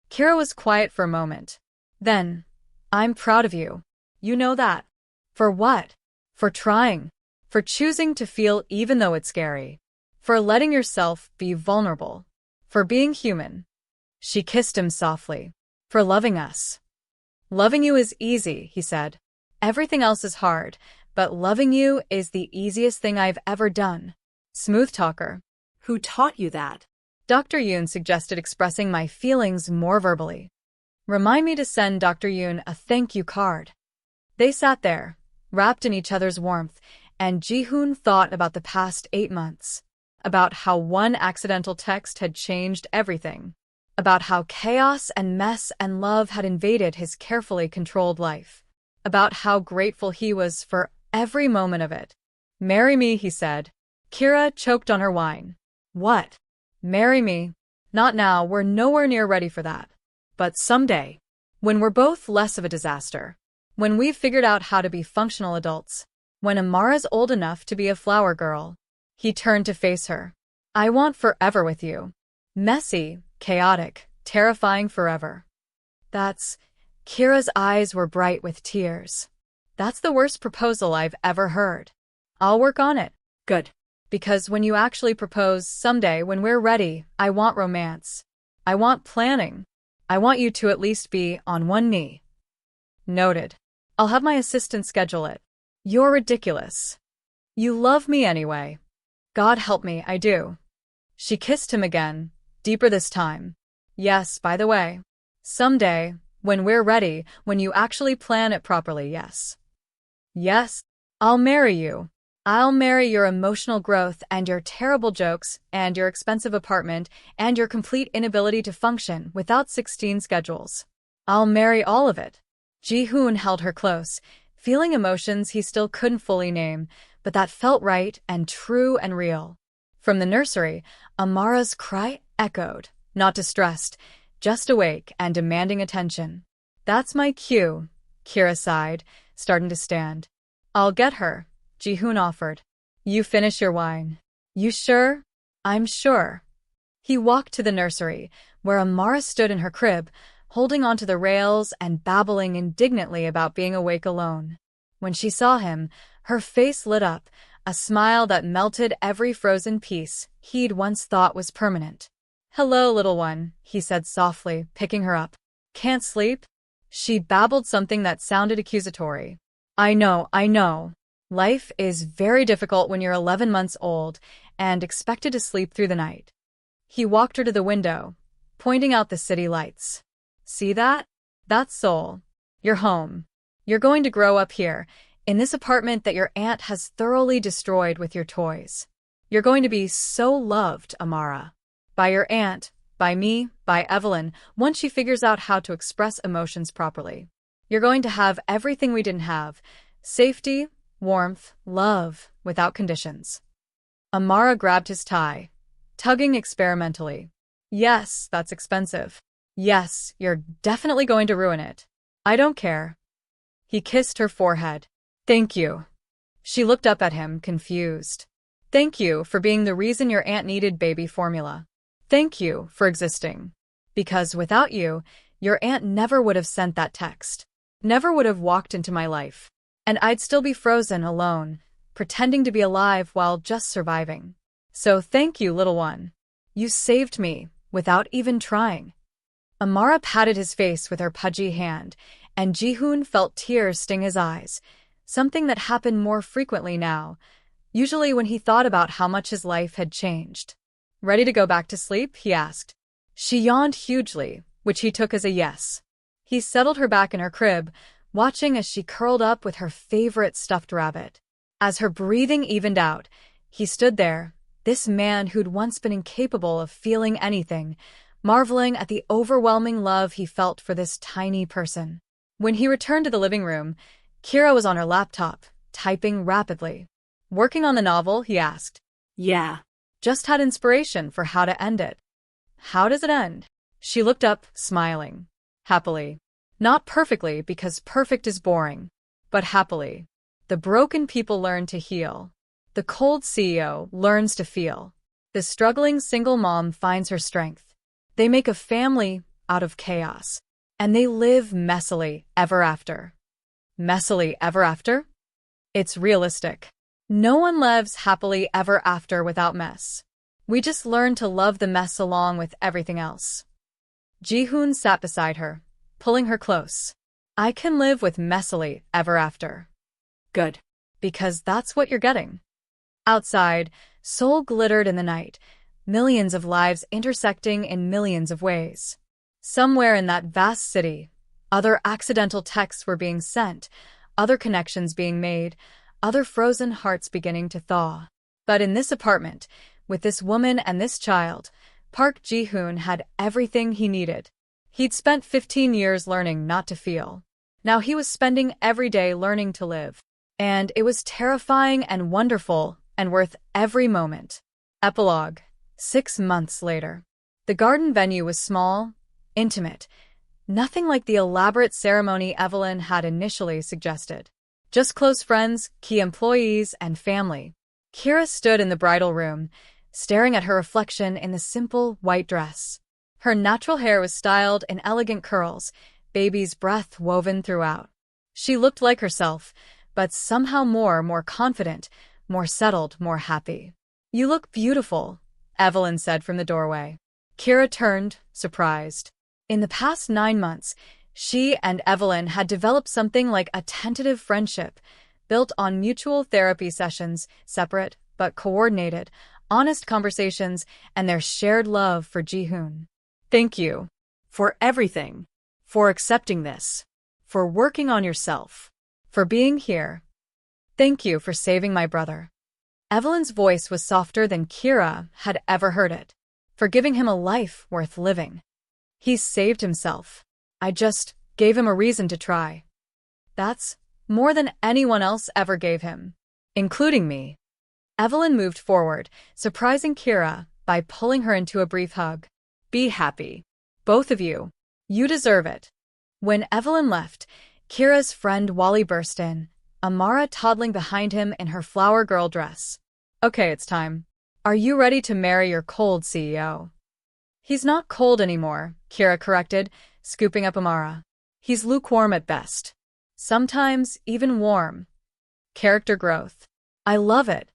[SPEAKER 1] Kira was quiet for a moment. Then, I'm proud of you. You know that. For what? For trying. For choosing to feel even though it's scary. For letting yourself be vulnerable. For being human. She kissed him softly. For loving us. Loving you is easy, he said. Everything else is hard, but loving you is the easiest thing I've ever done. Smooth talker.
[SPEAKER 2] Who taught you that?
[SPEAKER 1] Dr. Yoon suggested expressing my feelings more verbally. Remind me to send Dr. Yoon a thank you card. They sat there, wrapped in each other's warmth, and Ji-hoon thought about the past 8 months. About how one accidental text had changed everything. About how chaos and mess and love had invaded his carefully controlled life. About how grateful he was for every moment of it. Marry me, he said. Kira choked on her wine. What? Marry me? Not now, we're nowhere near ready for that. But someday. When we're both less of a disaster. When we've figured out how to be functional adults. When Amara's old enough to be a flower girl. He turned to face her. I want forever with you. Messy, chaotic, terrifying forever. Kira's eyes were bright with tears. That's the worst proposal I've ever heard. I'll work on it.
[SPEAKER 2] Good.
[SPEAKER 1] Because when you actually propose someday when we're ready, I want romance. I want planning. I want you to at least be on one knee. Noted. I'll have my assistant schedule it. You're ridiculous. You love me anyway. God help me, I do. She kissed him again, deeper this time. Yes, by the way. Someday, when we're ready, when you actually plan it properly, yes. Yes, I'll marry you. I'll marry your emotional growth and your terrible jokes and your expensive apartment and your complete inability to function without 16 schedules. I'll marry all of it. Ji-hoon held her close, feeling emotions he still couldn't fully name, but that felt right and true and real. From the nursery, Amara's cry echoed, not distressed, just awake and demanding attention. That's my cue, Kira sighed, starting to stand. I'll get her, Ji-hoon offered. You finish your wine. You sure? I'm sure. He walked to the nursery, where Amara stood in her crib, holding onto the rails and babbling indignantly about being awake alone. When she saw him, her face lit up, a smile that melted every frozen piece he'd once thought was permanent. Hello, little one, he said softly, picking her up. Can't sleep? She babbled something that sounded accusatory. I know. Life is very difficult when you're 11 months old and expected to sleep through the night. He walked her to the window, pointing out the city lights. See that? That's Seoul. Your home. You're going to grow up here, in this apartment that your aunt has thoroughly destroyed with your toys. You're going to be so loved, Amara. By your aunt, by me, by Evelyn, once she figures out how to express emotions properly. You're going to have everything we didn't have. Safety, warmth, love, without conditions. Amara grabbed his tie. tugging experimentally. Yes, that's expensive. Yes, you're definitely going to ruin it. I don't care. He kissed her forehead. Thank you. She looked up at him, confused. Thank you for being the reason your aunt needed baby formula. Thank you for existing. Because without you, your aunt never would have sent that text. Never would have walked into my life. And I'd still be frozen alone, pretending to be alive while just surviving. So thank you, little one. You saved me, without even trying. Amara patted his face with her pudgy hand, and Jihoon felt tears sting his eyes, something that happened more frequently now, usually when he thought about how much his life had changed. Ready to go back to sleep? He asked. She yawned hugely, which he took as a yes. He settled her back in her crib, watching as she curled up with her favorite stuffed rabbit. As her breathing evened out, he stood there, this man who'd once been incapable of feeling anything, marveling at the overwhelming love he felt for this tiny person. When he returned to the living room, Kira was on her laptop, typing rapidly. Working on the novel? He asked.
[SPEAKER 2] Yeah.
[SPEAKER 1] Just had inspiration for how to end it. How does it end? She looked up, smiling. Happily. Not perfectly, because perfect is boring, but happily. The broken people learn to heal. The cold CEO learns to feel. The struggling single mom finds her strength. They make a family out of chaos. And they live messily ever after. Messily ever after? It's realistic. No one lives happily ever after without mess. We just learn to love the mess along with everything else. Jihoon sat beside her, pulling her close. I can live with messily ever after.
[SPEAKER 2] Good.
[SPEAKER 1] Because that's what you're getting. Outside, Seoul glittered in the night, millions of lives intersecting in millions of ways. Somewhere in that vast city, other accidental texts were being sent, other connections being made, other frozen hearts beginning to thaw. But in this apartment, with this woman and this child, Park Ji-hoon had everything he needed. He'd spent 15 years learning not to feel. Now he was spending every day learning to live. And it was terrifying and wonderful and worth every moment. Epilogue. 6 months later. The garden venue was small, intimate, nothing like the elaborate ceremony Evelyn had initially suggested. Just close friends, key employees, and family. Kira stood in the bridal room, staring at her reflection in the simple white dress. Her natural hair was styled in elegant curls, baby's breath woven throughout. She looked like herself, but somehow more confident, more settled, more happy. You look beautiful, Evelyn said from the doorway. Kira turned, surprised. In the past 9 months, she and Evelyn had developed something like a tentative friendship, built on mutual therapy sessions, separate but coordinated, honest conversations, and their shared love for Jihoon. Thank you. For everything. For accepting this. For working on yourself. For being here. Thank you for saving my brother. Evelyn's voice was softer than Kira had ever heard it. For giving him a life worth living. He saved himself. I just gave him a reason to try. That's more than anyone else ever gave him. Including me. Evelyn moved forward, surprising Kira by pulling her into a brief hug. Be happy. Both of you. You deserve it. When Evelyn left, Kira's friend Wally burst in, Amara toddling behind him in her flower girl dress. Okay, it's time. Are you ready to marry your cold CEO? He's not cold anymore, Kira corrected, scooping up Amara. He's lukewarm at best. Sometimes even warm. Character growth. I love it.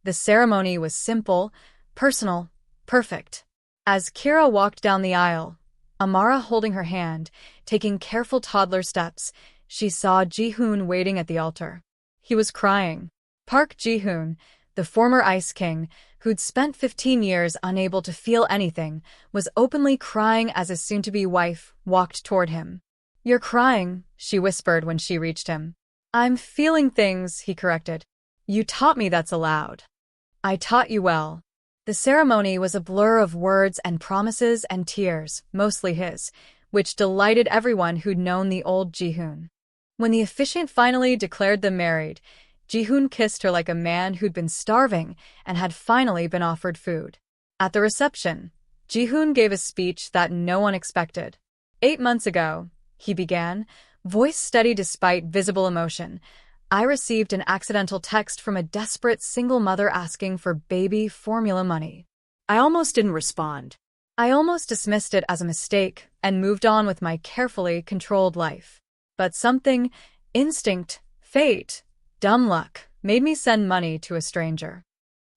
[SPEAKER 1] The ceremony was simple, personal, perfect. As Kira walked down the aisle, Amara holding her hand, taking careful toddler steps, she saw Jihoon waiting at the altar. He was crying. Park Ji-hoon, the former Ice King, who'd spent 15 years unable to feel anything, was openly crying as his soon-to-be wife walked toward him. You're crying, she whispered when she reached him. I'm feeling things, he corrected. You taught me that's allowed. I taught you well. The ceremony was a blur of words and promises and tears, mostly his, which delighted everyone who'd known the old Jihoon. When the officiant finally declared them married, Jihoon kissed her like a man who'd been starving and had finally been offered food. At the reception, Jihoon gave a speech that no one expected. 8 months ago, he began, voice steady despite visible emotion, I received an accidental text from a desperate single mother asking for baby formula money.
[SPEAKER 2] I almost didn't respond.
[SPEAKER 1] I almost dismissed it as a mistake and moved on with my carefully controlled life. But something, instinct, fate, dumb luck, made me send money to a stranger.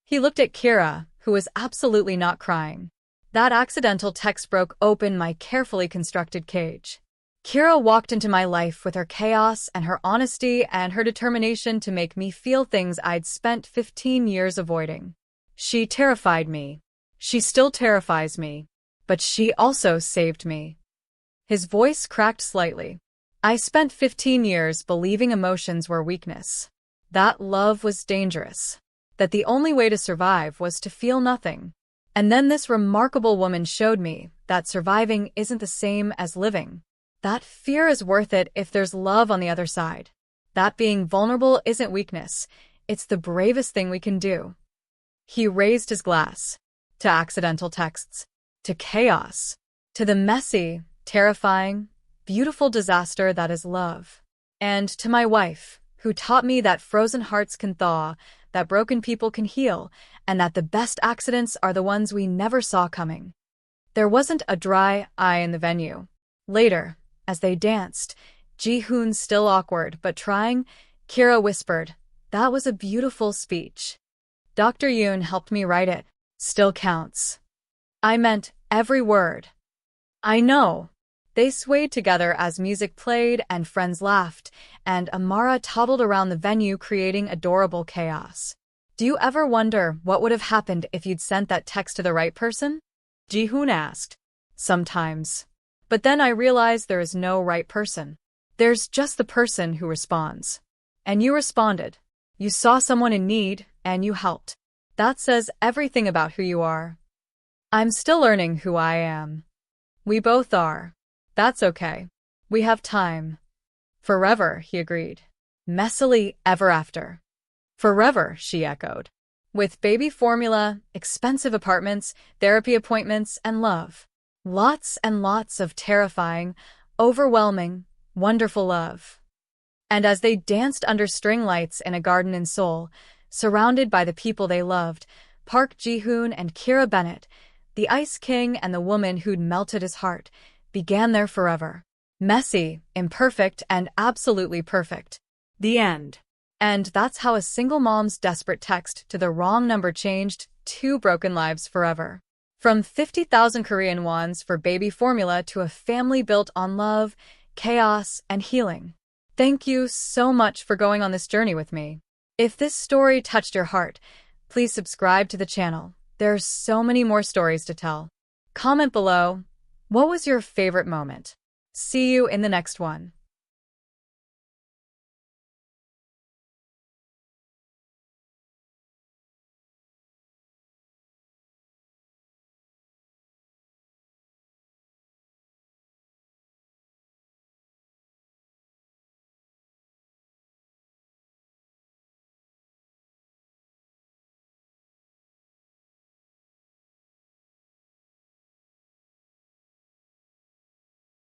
[SPEAKER 1] He looked at Kira, who was absolutely not crying. That accidental text broke open my carefully constructed cage. Kira walked into my life with her chaos and her honesty and her determination to make me feel things I'd spent 15 years avoiding. She terrified me. She still terrifies me. But she also saved me. His voice cracked slightly. I spent 15 years believing emotions were weakness. That love was dangerous. That the only way to survive was to feel nothing. And then this remarkable woman showed me that surviving isn't the same as living. That fear is worth it if there's love on the other side. That being vulnerable isn't weakness. It's the bravest thing we can do. He raised his glass. To accidental texts. To chaos. To the messy, terrifying, beautiful disaster that is love. And to my wife, who taught me that frozen hearts can thaw, that broken people can heal, and that the best accidents are the ones we never saw coming. There wasn't a dry eye in the venue. Later, as they danced, Jihoon still awkward but trying, Kira whispered, "That was a beautiful speech. Dr. Yoon helped me write it. Still counts." I meant every word. I know. They swayed together as music played and friends laughed, and Amara toddled around the venue creating adorable chaos. Do you ever wonder what would have happened if you'd sent that text to the right person? Jihoon asked. Sometimes. But then I realized there is no right person. There's just the person who responds. And you responded. You saw someone in need, and you helped. That says everything about who you are. I'm still learning who I am. We both are. That's okay. We have time. Forever, he agreed. Messily ever after. Forever, she echoed. With baby formula, expensive apartments, therapy appointments, and love. Lots and lots of terrifying, overwhelming, wonderful love. And as they danced under string lights in a garden in Seoul, surrounded by the people they loved, Park Ji-hoon and Kira Bennett, the Ice King and the woman who'd melted his heart, began their forever. Messy, imperfect, and absolutely perfect. The end. And that's how a single mom's desperate text to the wrong number changed 2 broken lives forever. From 50,000 Korean wons for baby formula to a family built on love, chaos, and healing. Thank you so much for going on this journey with me. If this story touched your heart, please subscribe to the channel. There's so many more stories to tell. Comment below, what was your favorite moment? See you in the next one.